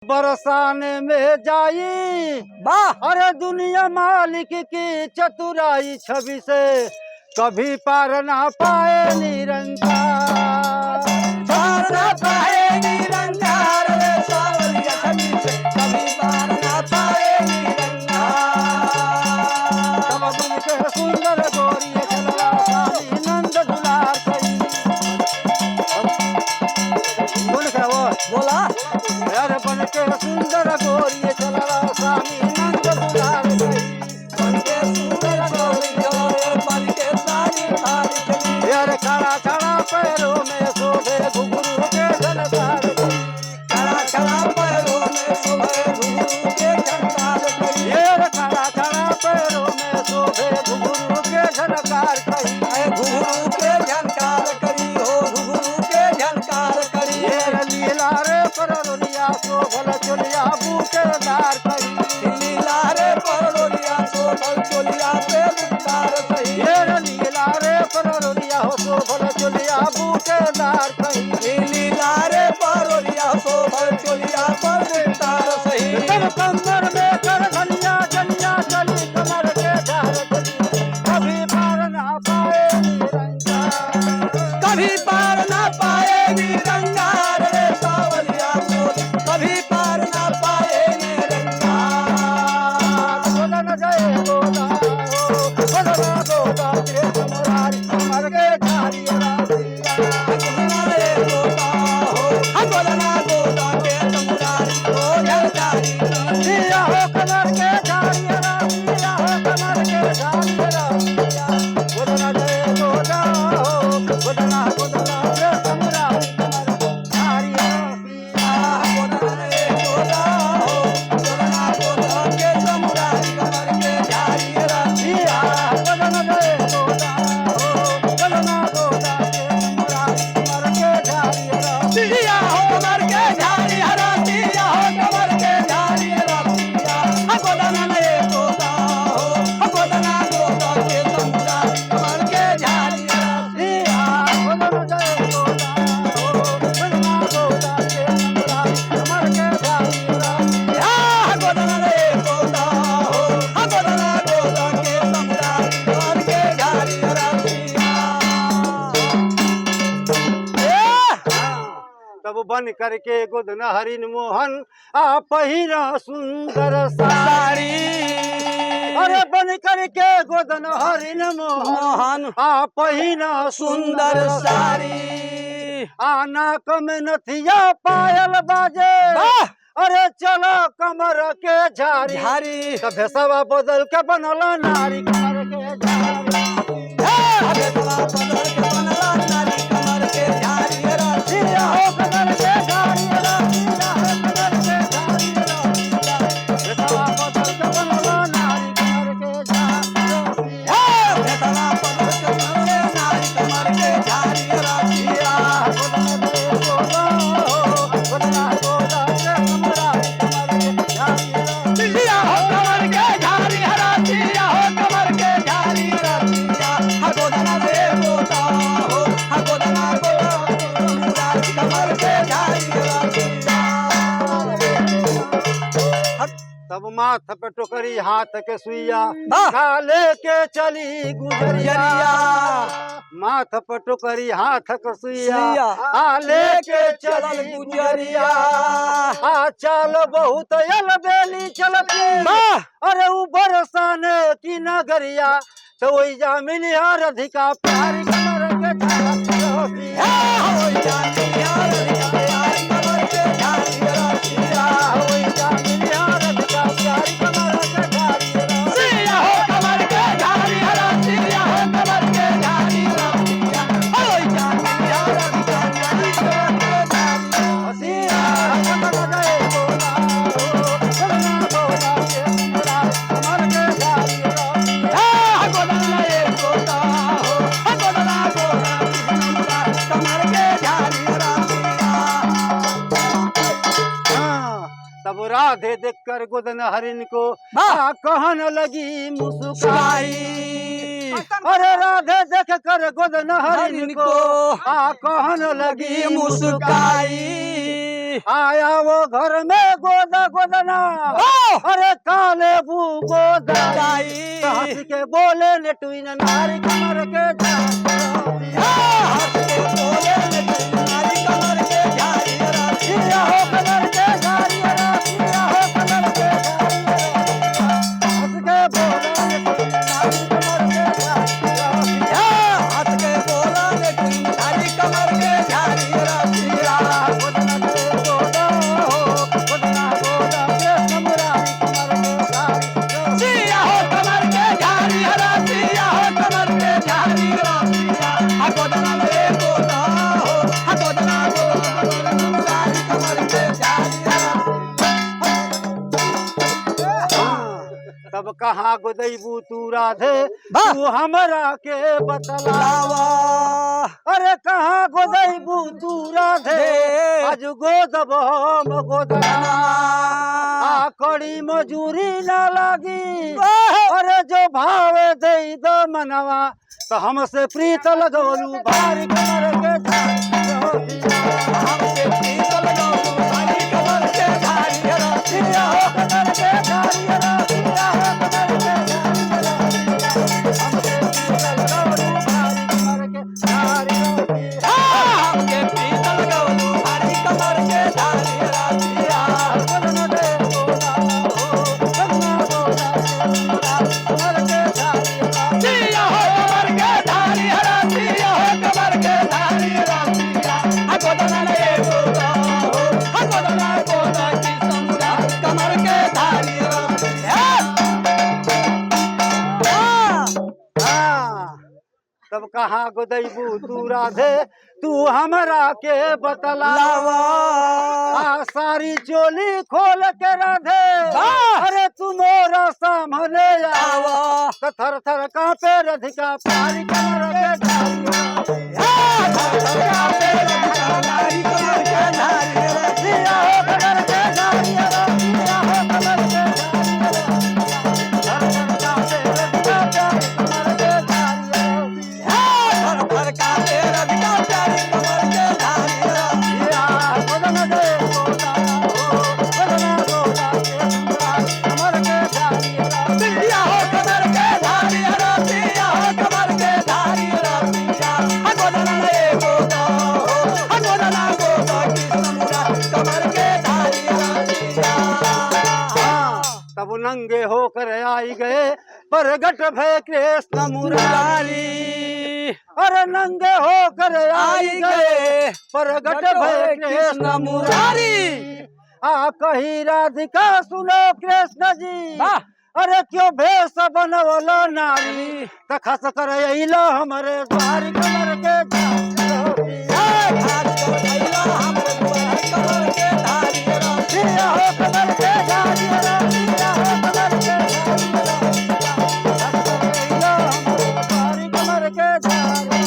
बरसाने में जाई अरे दुनिया मालिक की चतुराई छवि से कभी पार ना पाए निरंकार। पार ना पाए निरंकार रे सावरिया छवि से कभी पार ना पाए निरंकार। तब बन के सुंदर गोरी चला स्वामी नंद दुलार कई। बोल क्या वो बोला अरे बन के सुंदर गोरी चला स्वामी नंद दुलार कई। बन के सुंदर गोरी चले बन के सारी थारी चली। यार खड़ा खड़ा पैरों में शोभे घुंघरू के झलकार कई। खड़ा खड़ा पैरों में शोभे घुंघरू के झलकार कई। यार खड़ा खड़ा पैरों में शोभे घुंघरू के झलकार कई। घुंघरू के झलकार करी हो घुंघरू के झलकार करी। यार लीला रे परलोरिया शोभल चोलिया बूटेदार कई। लीला रे परलोरिया शोभल चोलिया पे बुटार सही। यार लीला रे परलोरिया हो शोभल चोलिया बूटेदार कई। लीला रे परलोरिया शोभल चोलिया पर बुटार सही। तब कमर में कर धनिया जनिया चली कमर के धार चली कभी पार ना पाए निरंकार। कभी पार ना पाए निरंकार रे सावरिया मोर कभी पार ना पाए निरंकार। बोला न जाए गोदा हो बोला न गोदा तेरे मुरारी कमर के धारी रासिया। रे गोदा हो बोलना गोदा के तमुरारी हो झलकारी। दिया हो कमर के धारी रासिया हो कमर के धारी रासिया। बोला न जाए गोदा हो बोला न गोदा तेरे मुरारी कमर के धारी रासिया। बोलना रे गोदा हो बोलना गोदा के तमुरारी कमर के झारी रासिया। बोला न जाए गोदा हो बोला न गोदा तेरे मुरारी कमर के धारी रासिया। दिया हो कमर के झारी रासिया हो कमर के झारी रासिया। बोलना रे गोदा हो बोलना गोदा के तमुरारी कमर के झारी रासिया। बोलना रे गोदा हो बोलना गोदा के तमुरारी कमर के झारी रासिया। तब बन करके गोदन हरिन मोहन आ पहिरा सुंदर साड़ी। अरे बन करके गोदन हरिन मोहन मोहन आ पहिरा सुंदर साड़ी। आना कम नथिया पायल बाजे अरे चलो कमर के झारी झारी तब सवा बदल के बनल नारी कमर के झारी। बदल के बनला नारी कमर के झारी रासिया। हो कमर के झारी रासिया हो कमर के झारी रासिया। सवा बदल के बनल नारी कमर के झारी रासिया। बेतवा बदल के बनले नारी कमर के झारी रासिया। दिया हो कमर के झारी रासिया हो कमर के झारी रासिया। गोदना रे गोदा हो गोदना गोदा मुरारी कमर के झारी रासिया। तब माथ पे टोकरी हाथ के सुइया वाह! खाले के चली गुजरिया। माथ पे टोकरी हाथ के सुइया सुइया, आले के चलल चली गुजरिया। आ चल बहुत यल बेली चलती अरे उ बरसाने की नगरिया तो वही जा मिली हर अधिका प्यारी कमर के झारी होसिया। हो जाती यार प्यारी कमर के झारी रासिया। वही जा मिली हर अधिका प्यारी कमर के झारी सिया हो कमर के झारी रासिया हो कमर के झारी रासिया। हो जाती यार प्यारी कमर के झारी हसिया कमर गए बोला हो बोलना बोला के मुरा कमर के झारी होसिया। गोदना रे गोदा हो गोदना गोदा कमर के झारी रासिया। तब राधे देख कर गोदन हरिन को वाह! कहन लगी मुस्काई। सुकाई अरे राधे देख कर गोदन हरिन हरिन को को कहन लगी मुस्काई। आया वो घर में गोदा गोदना अरे काले बू गोदा हंस के बोले नेटुइन नारी कमर के हंस के बोले नेटुइन नारी कमर के झारी रातिया हो कमर के झारी रातिया हो कमर के हंस के बोला नेटुइन नारी कमर के हंस के बोला नेटुइन नारी कमर के झारी रातिया गोदना दे गोदा हो गोदना गोदा के समुरारी कमर के झारी सिया हो कमर के झारी रातिया गोदना ले गोदा हो गोदना गोदा समुरारी कमर के झारी तब कहाँ गोदैबू तू राधे तू हमरा के बतलावा अरे कहाँ गोदैबू तू राधे आज गोदब हम गोदना कड़ी मजूरी ना लागी अरे जो भावे दे दो मनवा तो हमसे प्रीत लगवलू भारी कमर के हमसे प्रीत लगवलू भारी कमर के झारी रातिया हो कमर के झारी रातिया हो कमर के हमसे प्रीत लगवलू भारी कमर के झारी हमसे प्रीत लगवलू भारी कमर के झारी रातिया गोदना दे गोदा हो गोदना गोदा कमर के झारी सिया हो कमर के झारी रातिया हो कमर के झारी रातिया गोदना ले गोदा हो गोदना गोदा की समुरा कमर के झारी रातिया तब कहाँ गोदैबू तू राधे तू हमरा के बतलावा सारी चोली खोल के राधे अरे तू मोरा सामने आवा तो थर थर कांपे राधिका प्यारी कमर के नारी कमर के झारी रातिया हो कमर के झारी रातिया हो कमर के झारी थर थर कांपे राधिका प्यारी कमर के झारी का प्यारी कमर के झारी रातिया गोदना दे गोदा हो गोदना गोदा के कमर के झारी सिया हो कमर के झारी रातिया हो कमर के झारी रातिया गोदना ले गोदा हो गोदना गोदा की समुरा कमर के झारी रातिया तब नंगे होकर आई गए प्रगट भय कृष्ण मुरारी अरे नंगे होकर आई गए प्रगट भय कृष्ण मुरारी कही राधिका सुनो कृष्ण जी अरे क्यों भेष बनवलो नारी तखस कर अइलो हमरे द्वार कमर के रातिया हो कमर के झारी रातिया हो कमर के झारी कमर के झारी